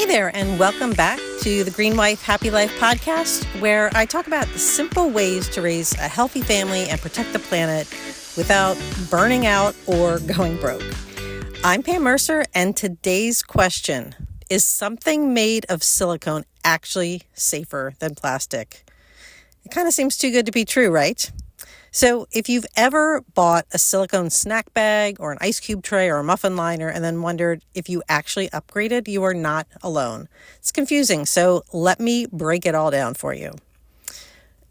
there, and welcome back to the Green Wife Happy Life podcast, where I talk about the simple ways to raise a healthy family and protect the planet without burning out or going broke. I'm Pam Mercer, and today's question: is something made of silicone actually safer than plastic? It kind of seems too good to be true, right? So if you've ever bought a silicone snack bag or an ice cube tray or a muffin liner and then wondered if you actually upgraded, you are not alone. It's confusing, so let me break it all down for you.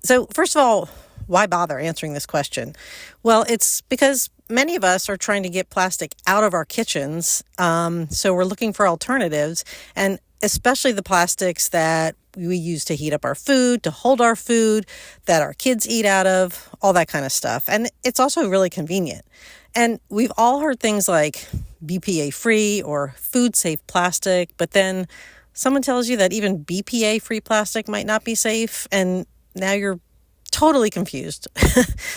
So first of all, why bother answering this question? Well, it's because many of us are trying to get plastic out of our kitchens, so we're looking for alternatives, and especially the plastics that we use to heat up our food, to hold our food, that our kids eat out of, all that kind of stuff. And it's also really convenient. And we've all heard things like BPA-free or food-safe plastic, but then someone tells you that even BPA-free plastic might not be safe, and now you're totally confused.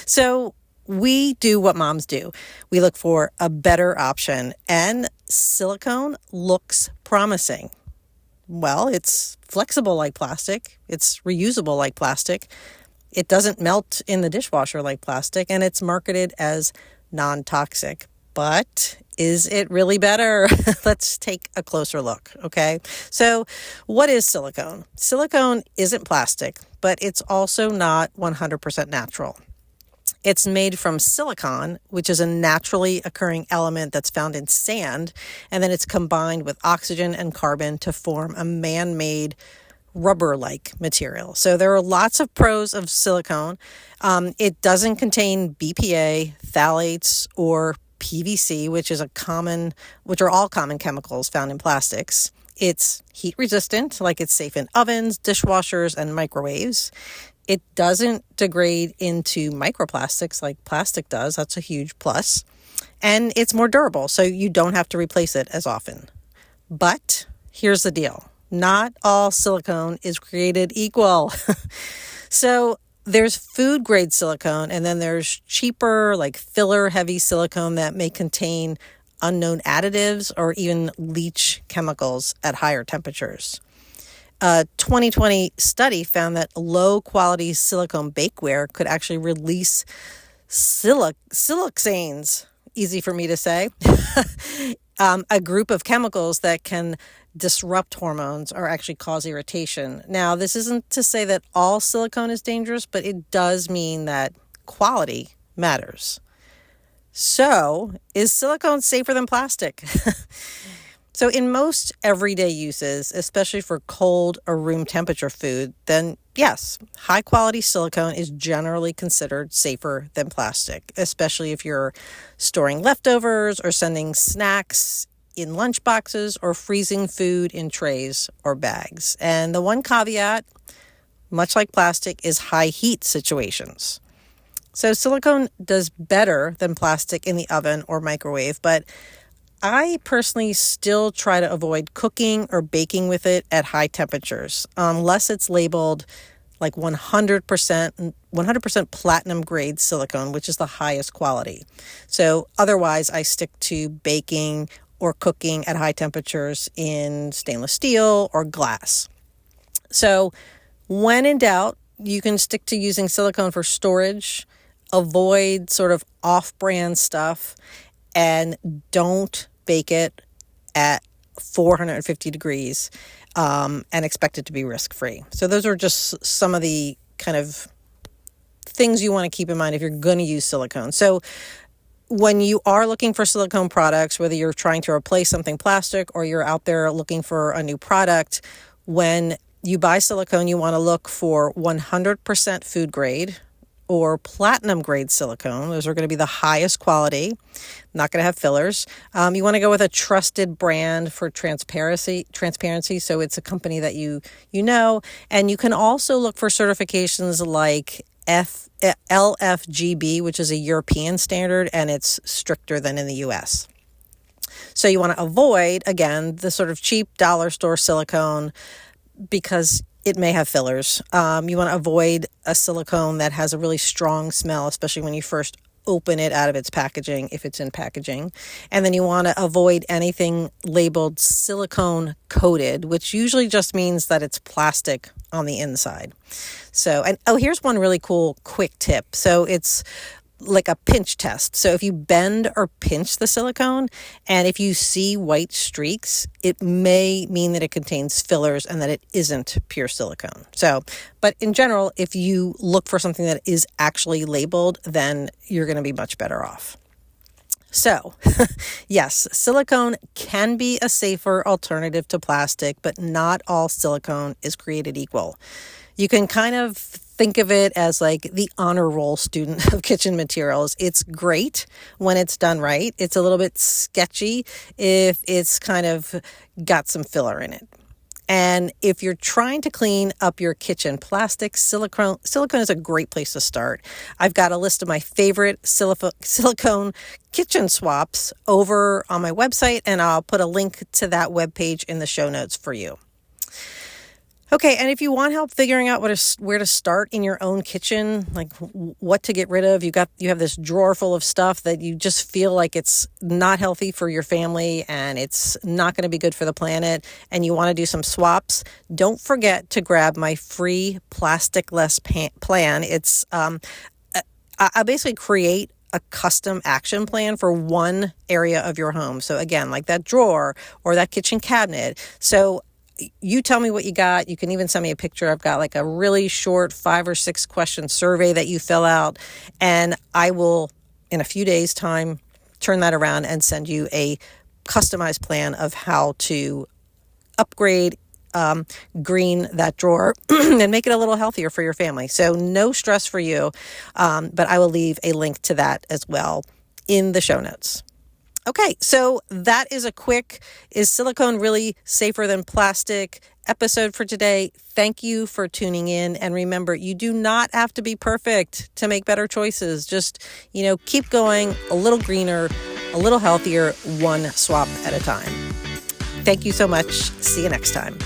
So we do what moms do. We look for a better option, and silicone looks promising. Well, it's flexible like plastic, it's reusable like plastic, it doesn't melt in the dishwasher like plastic, and it's marketed as non-toxic. But is it really better? Let's take a closer look, okay? So what is silicone? Silicone isn't plastic, but it's also not 100% natural. It's made from silicon, which is a naturally occurring element that's found in sand, and then it's combined with oxygen and carbon to form a man-made rubber-like material. So there are lots of pros of silicone. It doesn't contain BPA, phthalates, or PVC, which are all common chemicals found in plastics. It's heat resistant, like it's safe in ovens, dishwashers, and microwaves. It doesn't degrade into microplastics like plastic does. That's a huge plus. And it's more durable, so you don't have to replace it as often. But here's the deal. Not all silicone is created equal. So there's food-grade silicone, and then there's cheaper, like filler-heavy silicone that may contain unknown additives or even leach chemicals at higher temperatures. A 2020 study found that low-quality silicone bakeware could actually release siloxanes, easy for me to say, a group of chemicals that can disrupt hormones or actually cause irritation. Now, this isn't to say that all silicone is dangerous, but it does mean that quality matters. So, is silicone safer than plastic? So in most everyday uses, especially for cold or room temperature food, then yes, high quality silicone is generally considered safer than plastic, especially if you're storing leftovers or sending snacks in lunch boxes or freezing food in trays or bags. And the one caveat, much like plastic, is high heat situations. So silicone does better than plastic in the oven or microwave, but I personally still try to avoid cooking or baking with it at high temperatures, unless it's labeled like 100% platinum grade silicone, which is the highest quality. So otherwise, I stick to baking or cooking at high temperatures in stainless steel or glass. So when in doubt, you can stick to using silicone for storage, avoid sort of off-brand stuff, and don't bake it at 450 degrees and expect it to be risk-free. So those are just some of the kind of things you want to keep in mind if you're going to use silicone. So when you are looking for silicone products, whether you're trying to replace something plastic or you're out there looking for a new product, when you buy silicone, you want to look for 100% food grade or platinum grade silicone. Those are going to be the highest quality, not going to have fillers. You want to go with a trusted brand for transparency. So it's a company that you know. And you can also look for certifications like LFGB, which is a European standard, and it's stricter than in the US. So you want to avoid, again, the sort of cheap dollar store silicone because it may have fillers. You want to avoid a silicone that has a really strong smell, especially when you first open it out of its packaging if it's in packaging. And then you want to avoid anything labeled silicone coated, which usually just means that it's plastic on the inside. So, and here's one really cool quick tip. So it's like a pinch test. So if you bend or pinch the silicone, and if you see white streaks, it may mean that it contains fillers and that it isn't pure silicone. So, but in general, if you look for something that is actually labeled, then you're going to be much better off. So, yes, silicone can be a safer alternative to plastic, but not all silicone is created equal. You can kind of think of it as like the honor roll student of kitchen materials. It's great when it's done right. It's a little bit sketchy if it's kind of got some filler in it. And if you're trying to clean up your kitchen, plastic, silicone is a great place to start. I've got a list of my favorite silicone kitchen swaps over on my website, and I'll put a link to that webpage in the show notes for you. Okay, and if you want help figuring out where to start in your own kitchen, like what to get rid of, you have this drawer full of stuff that you just feel like it's not healthy for your family and it's not going to be good for the planet, and you want to do some swaps, don't forget to grab my free plastic-less plan. It's I basically create a custom action plan for one area of your home. So again, like that drawer or that kitchen cabinet. So you tell me what you got. You can even send me a picture. I've got like a really short 5 or 6 question survey that you fill out, and I will, in a few days' time, turn that around and send you a customized plan of how to upgrade, green that drawer and make it a little healthier for your family. So no stress for you, but I will leave a link to that as well in the show notes. Okay, so that is a quick, is silicone really safer than plastic episode for today. Thank you for tuning in. And remember, you do not have to be perfect to make better choices. Just, keep going a little greener, a little healthier, one swap at a time. Thank you so much. See you next time.